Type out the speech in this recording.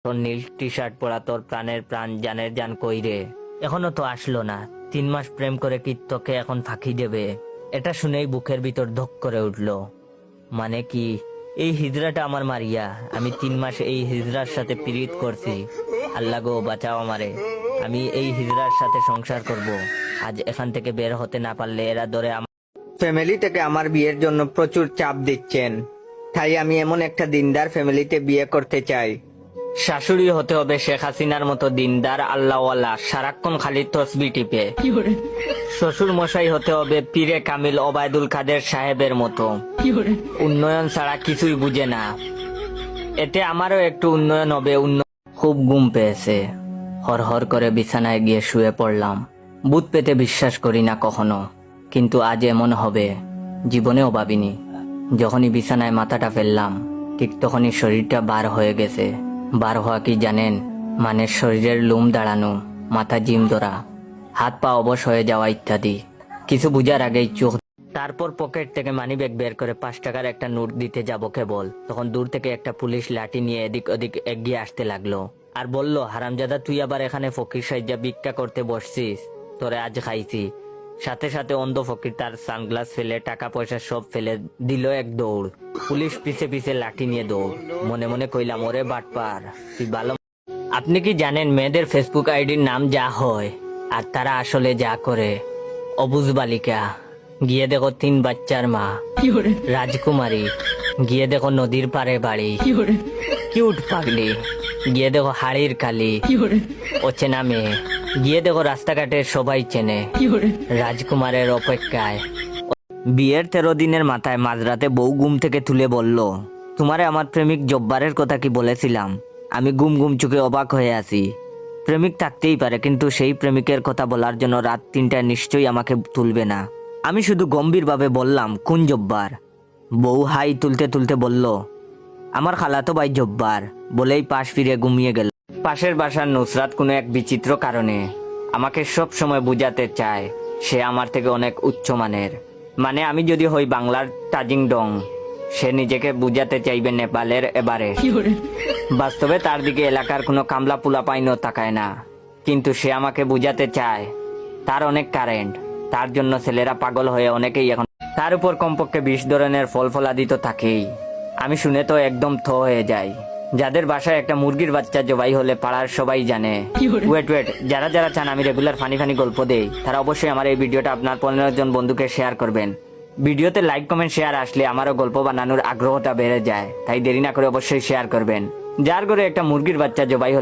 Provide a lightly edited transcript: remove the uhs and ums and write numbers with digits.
তোর নীল T shirt পরা তোর প্রাণের প্রাণ জানের জান কই রে? এখনো তো আসলো না। 3 মাস প্রেম করে কি তোকে এখন ফাঁকি দেবে? এটা শুনেই বুকের ভিতর ধক করে উঠলো। মানে কি এই হিজড়াটা আমার মারিয়া? আমি 3 মাস এই হিজড়ার সাথে পীড়িত করছি। আল্লাহ গো বাঁচাও আমারে। আমি এই হিজড়ার সাথে সংসার করব। আজ এখান থেকে বের হতে না পারলে এরা ধরে ফ্যামিলি থেকে আমার বিয়ের জন্য প্রচুর চাপ দিচ্ছেন, তাই আমি এমন একটা দিনদার ফ্যামিলিতে বিয়ে করতে চাই। শাশুড়ি হতে হবে শেখ হাসিনার মতো দিনদার আল্লাহওয়ালা, সারাক্ষণ খালি তসবি টিপে। শ্বশুর মশাই হতে হবে পীরে কামিল ওবায়দুল কাদের সাহেবের মতো, উন্নয়ন ছাড়া কিছুই বুঝে না। এতে আমারও একটু উন্নয়ন হবে। খুব ঘুম পেয়েছে। হর করে বিছানায় গিয়ে শুয়ে পড়লাম। ভূত পেতে বিশ্বাস করি না কখনো, কিন্তু আজ এমন হবে জীবনেও ভাবিনি। যখনই বিছানায় মাথাটা ফেললাম ঠিক তখনই শরীরটা বার হয়ে গেছে। বার হওয়া কি জানেন? মানে শরীরের লোম দাঁড়ানো, মাথা জিম ধরা, হাত পা অবশ হয়ে যাওয়া ইত্যাদি। কিছু বুঝার আগেই চোখ। তারপর পকেট থেকে মানিব্যাগ বের করে 5 টাকার একটা নোট দিতে যাব কেবল, তখন দূর থেকে একটা পুলিশ লাঠি নিয়ে এদিক ওদিক এগিয়ে আসতে লাগলো আর বলল, হারামজাদা তুই আবার এখানে ফকির সাইজা ভিক্ষা করতে বসছিস? তোরে আজ খাইছি। সাথে সাথে অন্ধ ফকির তার সানগ্লাস ফেলে টাকা পয়সা সব ফেলে দিল এক দৌড়। পুলিশ পিছে পিছে লাঠি নিয়ে দৌড়। মনে মনে কইলাম, ওরে বাটপার তুই ভালো। আপনি কি জানেন মেয়েদের ফেসবুক আইডির নাম যা হয় আর তারা আসলে যা করে? অবুজ বালিকা গিয়ে দেখো 3 বাচ্চার মা, রাজকুমারী গিয়ে দেখো নদীর পাড়ে বাড়ি, কিউট পাগলি গিয়ে দেখো হাড়ির কালি, অচেনা মেয়ে গিয়ে দেখো রাস্তাঘাটে সবাই চেনে। রাজকুমারের অপেক্ষায়। বিয়ের 13 দিনের মাথায় মাঝরাতে বউ ঘুম থেকে তুলে বলল, তোমারে আমার প্রেমিক জব্বারের কথা কি বলেছিলাম? আমি গুম গুম চোখে অবাক হয়ে আছি। প্রেমিক থাকতেই পারে, কিন্তু সেই প্রেমিকের কথা বলার জন্য রাত 3টায় নিশ্চয়ই আমাকে তুলবে না। আমি শুধু গম্ভীরভাবে বললাম, কোন জব্বার? বউ হাই তুলতে তুলতে বলল, আমার খালাতো ভাই জব্বার, বলেই পাশ ফিরে ঘুমিয়ে গেল। পাশের বাসার নুসরাত কোনো এক বিচিত্র কারণে আমাকে সব সময় বুঝাতে চায় সে আমার থেকে অনেক উচ্চমানের। মানে আমি যদি হই বাংলার তাজিং ডং, সে নিজেকে বুঝাতে চাইবে নেপালের এবারে। বাস্তবে তার দিকে এলাকার কোনো কামলা পুলা পাইনও তাকায় না, কিন্তু সে আমাকে বুঝাতে চায় তার অনেক কারেন্ট। তার জন্য ছেলেরা পাগল হয়ে অনেকেই এখন। তার উপর কমপক্ষে 20 ধরনের ফল ফলাদি তো থাকেই। আমি শুনে তো একদম থ হয়ে যাই। যাদের বাসায় একটা মুরগির বাচ্চা জবাই হলে পাড়ার সবাই জানে। ওয়েট যারা যারা চান আমি রেগুলার ফানি গল্প দেই, তারা অবশ্যই আমার এই ভিডিওটা আপনার 15 জন বন্ধুকে শেয়ার করবেন। ভিডিওতে লাইক কমেন্ট শেয়ার আসলে আমারও গল্প বানানোর আগ্রহটা বেড়ে যায়, তাই দেরি না করে অবশ্যই শেয়ার করবেন। যার ঘরে একটা মুরগির বাচ্চা জবাই হলে